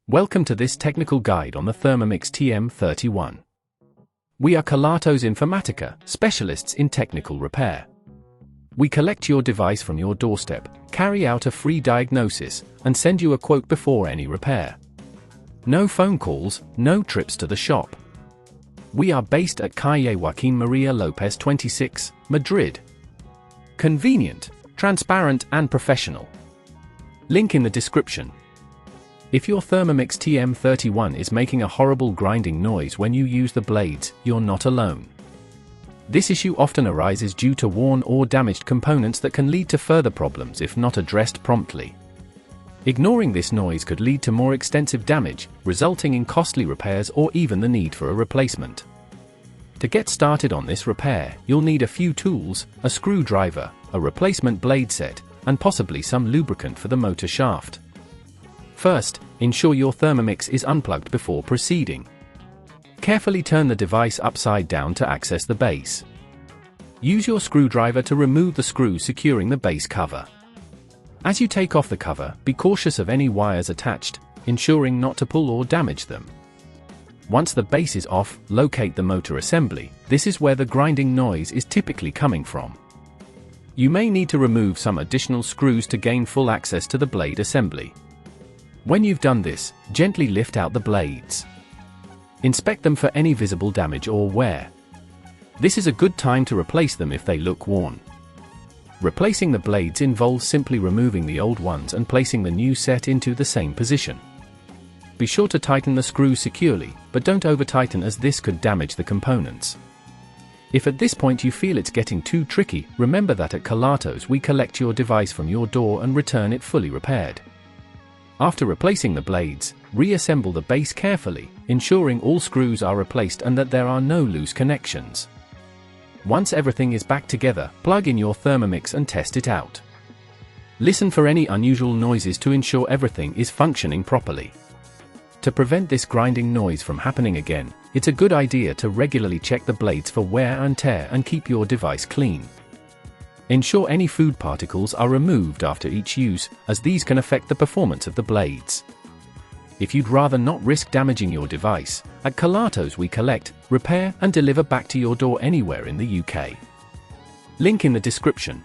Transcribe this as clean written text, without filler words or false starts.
Welcome to this technical guide on the Thermomix TM31. We are Kelatos Informatica, specialists in technical repair. We collect your device from your doorstep, carry out a free diagnosis, and send you a quote before any repair. No phone calls, no trips to the shop. We are based at Calle Joaquín María López 26, Madrid. Convenient, transparent and professional. Link in the description. If your Thermomix TM31 is making a horrible grinding noise when you use the blades, you're not alone. This issue often arises due to worn or damaged components that can lead to further problems if not addressed promptly. Ignoring this noise could lead to more extensive damage, resulting in costly repairs or even the need for a replacement. To get started on this repair, you'll need a few tools, a screwdriver, a replacement blade set, and possibly some lubricant for the motor shaft. First, ensure your Thermomix is unplugged before proceeding. Carefully turn the device upside down to access the base. Use your screwdriver to remove the screw securing the base cover. As you take off the cover, be cautious of any wires attached, ensuring not to pull or damage them. Once the base is off, locate the motor assembly. This is where the grinding noise is typically coming from. You may need to remove some additional screws to gain full access to the blade assembly. When you've done this, gently lift out the blades. Inspect them for any visible damage or wear. This is a good time to replace them if they look worn. Replacing the blades involves simply removing the old ones and placing the new set into the same position. Be sure to tighten the screws securely, but don't over-tighten as this could damage the components. If at this point you feel it's getting too tricky, remember that at Kelatos we collect your device from your door and return it fully repaired. After replacing the blades, reassemble the base carefully, ensuring all screws are replaced and that there are no loose connections. Once everything is back together, plug in your Thermomix and test it out. Listen for any unusual noises to ensure everything is functioning properly. To prevent this grinding noise from happening again, it's a good idea to regularly check the blades for wear and tear and keep your device clean. Ensure any food particles are removed after each use, as these can affect the performance of the blades. If you'd rather not risk damaging your device, at Kelatos we collect, repair and deliver back to your door anywhere in the UK. Link in the description.